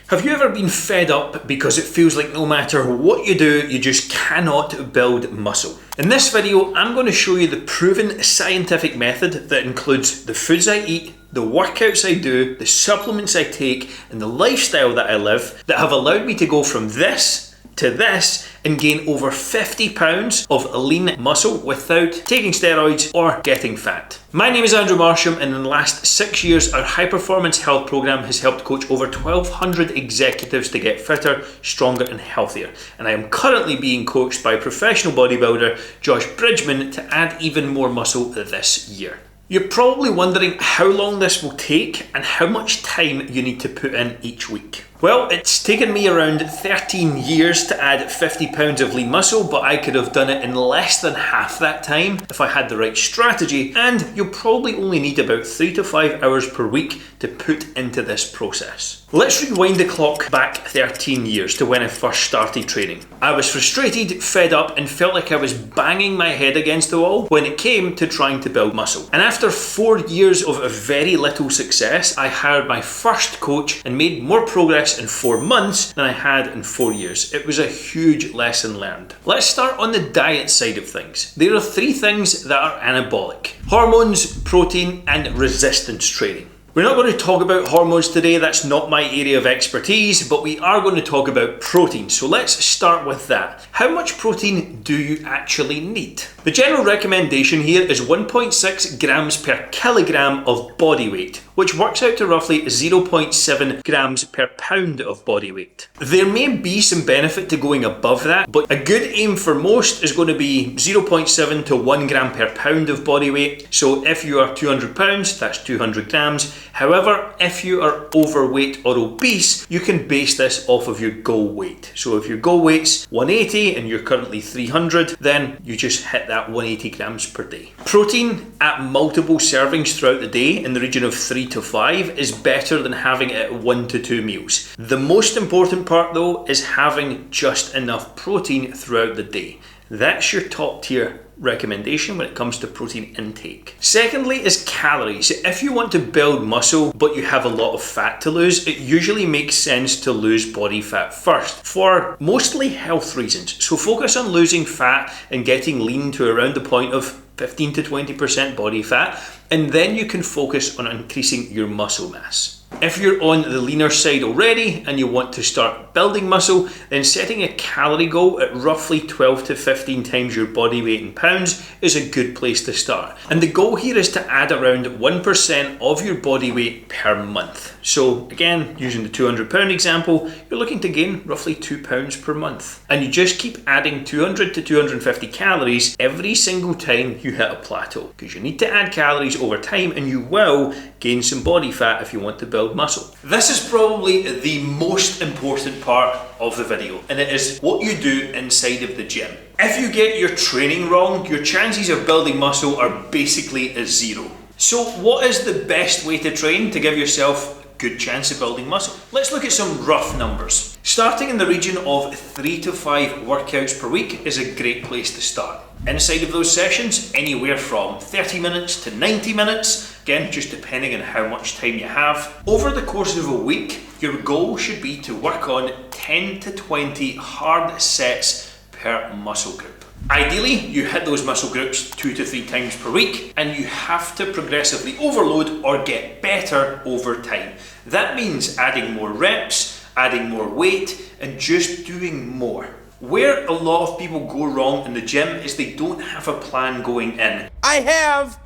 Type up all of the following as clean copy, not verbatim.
Have you ever been fed up because it feels like no matter what you do, you just cannot build muscle? In this video, I'm going to show you the proven scientific method that includes the foods I eat, the workouts I do, the supplements I take, and the lifestyle that I live that have allowed me to go from this to this and gain over 50 pounds of lean muscle without taking steroids or getting fat. My name is Andrew Marsham, and in the last 6 years our high performance health program has helped coach over 1,200 executives to get fitter, stronger and healthier. And I am currently being coached by professional bodybuilder Josh Bridgman to add even more muscle this year. You're probably wondering how long this will take and how much time you need to put in each week. Well, it's taken me around 13 years to add 50 pounds of lean muscle, but I could have done it in less than half that time if I had the right strategy, and you'll probably only need about 3 to 5 hours per week to put into this process. Let's rewind the clock back 13 years to when I first started training. I was frustrated, fed up, and felt like I was banging my head against the wall when it came to trying to build muscle. And after 4 years of very little success, I hired my first coach and made more progress in 4 months than I had in 4 years. It was a huge lesson learned. Let's start on the diet side of things. There are 3 things that are anabolic: hormones, protein, and resistance training. We're not going to talk about hormones today, that's not my area of expertise, but we are going to talk about protein. So let's start with that. How much protein do you actually need? The general recommendation here is 1.6 grams per kilogram of body weight, which works out to roughly 0.7 grams per pound of body weight. There may be some benefit to going above that, but a good aim for most is going to be 0.7 to 1 gram per pound of body weight. So if you are 200 pounds, that's 200 grams. However, if you are overweight or obese, you can base this off of your goal weight. So if your goal weight's 180 and you're currently 300, then you just hit that 180 grams per day. Protein at multiple servings throughout the day in the region of 3 to 5 is better than having it at 1 to 2 meals. The most important part though is having just enough protein throughout the day. That's your top tier recommendation when it comes to protein intake. Secondly is calories. If you want to build muscle but you have a lot of fat to lose, it usually makes sense to lose body fat first for mostly health reasons. So focus on losing fat and getting lean to around the point of 15 to 20% body fat, and then you can focus on increasing your muscle mass. If you're on the leaner side already and you want to start building muscle, then setting a calorie goal at roughly 12 to 15 times your body weight in pounds is a good place to start. And the goal here is to add around 1% of your body weight per month. So again, using the 200 pound example, you're looking to gain roughly 2 pounds per month. And you just keep adding 200 to 250 calories every single time you hit a plateau, because you need to add calories over time and you will gain some body fat if you want to build muscle. This is probably the most important part of the video, and it is what you do inside of the gym. If you get your training wrong, your chances of building muscle are basically at 0. So what is the best way to train to give yourself a good chance of building muscle? Let's look at some rough numbers. Starting in the region of 3 to 5 workouts per week is a great place to start. Inside of those sessions, anywhere from 30 minutes to 90 minutes, again, just depending on how much time you have. Over the course of a week, your goal should be to work on 10 to 20 hard sets per muscle group. Ideally, you hit those muscle groups 2 to 3 times per week, and you have to progressively overload or get better over time. That means adding more reps, adding more weight, and just doing more. Where a lot of people go wrong in the gym is they don't have a plan going in. I have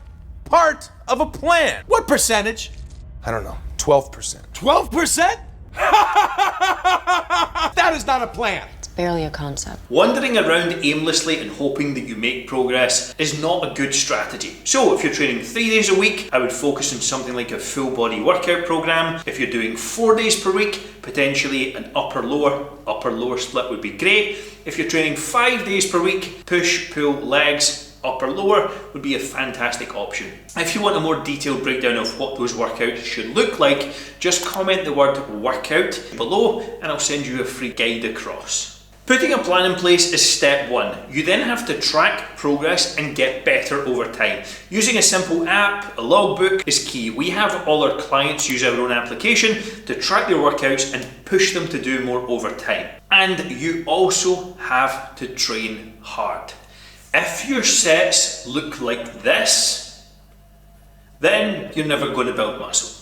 part of a plan. What percentage? I don't know, 12%. 12%? That is not a plan. It's barely a concept. Wandering around aimlessly and hoping that you make progress is not a good strategy. So if you're training 3 days a week, I would focus on something like a full body workout program. If you're doing 4 days per week, potentially an upper lower split would be great. If you're training 5 days per week, push, pull, legs, upper lower would be a fantastic option. If you want a more detailed breakdown of what those workouts should look like, just comment the word workout below and I'll send you a free guide across. Putting a plan in place is step one. You then have to track progress and get better over time. Using a simple app, a logbook, is key. We have all our clients use our own application to track their workouts and push them to do more over time. And you also have to train hard. If your sets look like this, then you're never going to build muscle.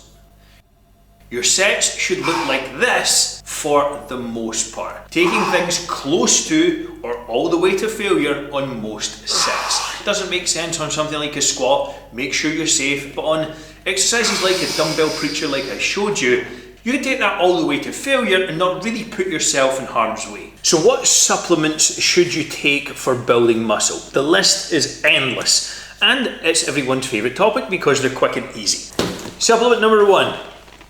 Your sets should look like this for the most part, taking things close to or all the way to failure on most sets. It doesn't make sense on something like a squat, make sure you're safe, but on exercises like a dumbbell preacher like I showed you, you can take that all the way to failure and not really put yourself in harm's way. So what supplements should you take for building muscle? The list is endless, and it's everyone's favourite topic because they're quick and easy. Supplement number one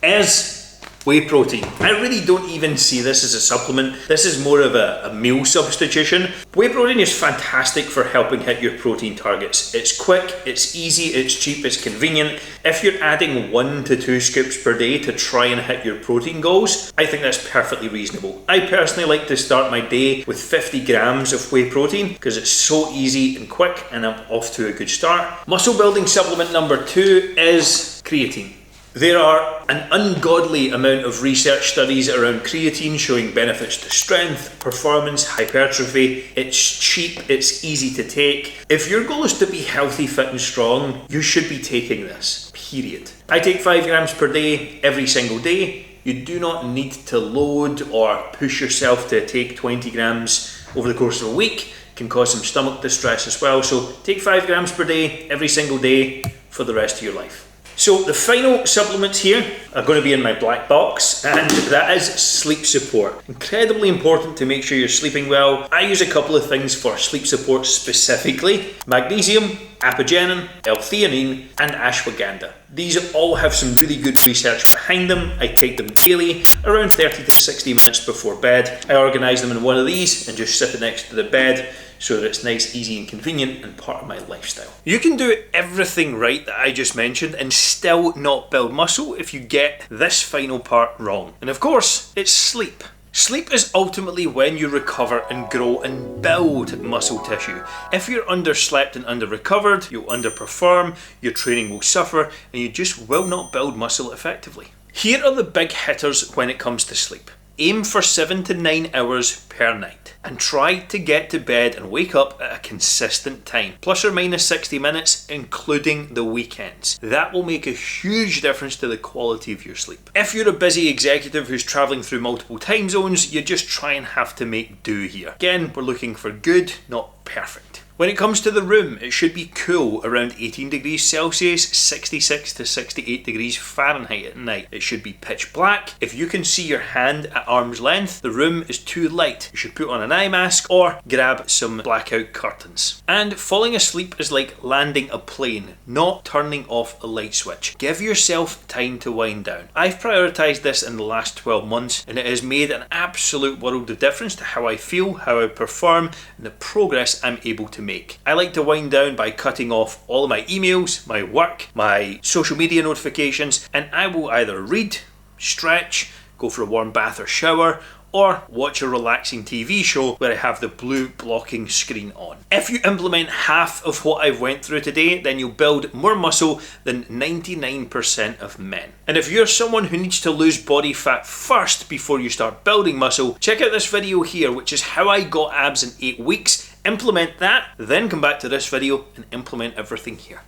is whey protein. I really don't even see this as a supplement. This is more of a meal substitution. Whey protein is fantastic for helping hit your protein targets. It's quick, it's easy, it's cheap, it's convenient. If you're adding 1 to 2 scoops per day to try and hit your protein goals, I think that's perfectly reasonable. I personally like to start my day with 50 grams of whey protein because it's so easy and quick and I'm off to a good start. Muscle building supplement number 2 is creatine. There are an ungodly amount of research studies around creatine showing benefits to strength, performance, hypertrophy. It's cheap, it's easy to take. If your goal is to be healthy, fit and strong, you should be taking this, period. I take 5 grams per day every single day. You do not need to load or push yourself to take 20 grams over the course of a week. It can cause some stomach distress as well. So take 5 grams per day every single day for the rest of your life. So the final supplements here are going to be in my black box, and that is sleep support. Incredibly important to make sure you're sleeping well. I use a couple of things for sleep support specifically: magnesium, apigenin, L-theanine, and ashwagandha. These all have some really good research behind them. I take them daily, around 30 to 60 minutes before bed. I organise them in one of these and just sit it next to the bed so that it's nice, easy and convenient and part of my lifestyle. You can do everything right that I just mentioned and still not build muscle if you get this final part wrong. And of course, it's sleep. Sleep is ultimately when you recover and grow and build muscle tissue. If you're underslept and under-recovered, you'll underperform, your training will suffer, and you just will not build muscle effectively. Here are the big hitters when it comes to sleep. Aim for 7 to 9 hours per night and try to get to bed and wake up at a consistent time, plus or minus 60 minutes, including the weekends. That will make a huge difference to the quality of your sleep. If you're a busy executive who's traveling through multiple time zones, you just try and have to make do here. Again, we're looking for good, not perfect. When it comes to the room, it should be cool, around 18 degrees Celsius, 66 to 68 degrees Fahrenheit at night. It should be pitch black. If you can see your hand at arm's length, the room is too light. You should put on an eye mask or grab some blackout curtains. And falling asleep is like landing a plane, not turning off a light switch. Give yourself time to wind down. I've prioritised this in the last 12 months and it has made an absolute world of difference to how I feel, how I perform, and the progress I'm able to make. I like to wind down by cutting off all of my emails, my work, my social media notifications, and I will either read, stretch, go for a warm bath or shower, or watch a relaxing TV show where I have the blue blocking screen on. If you implement half of what I've went through today, then you'll build more muscle than 99% of men. And if you're someone who needs to lose body fat first before you start building muscle, check out this video here, which is how I got abs in 8 weeks. Implement that, then come back to this video and implement everything here.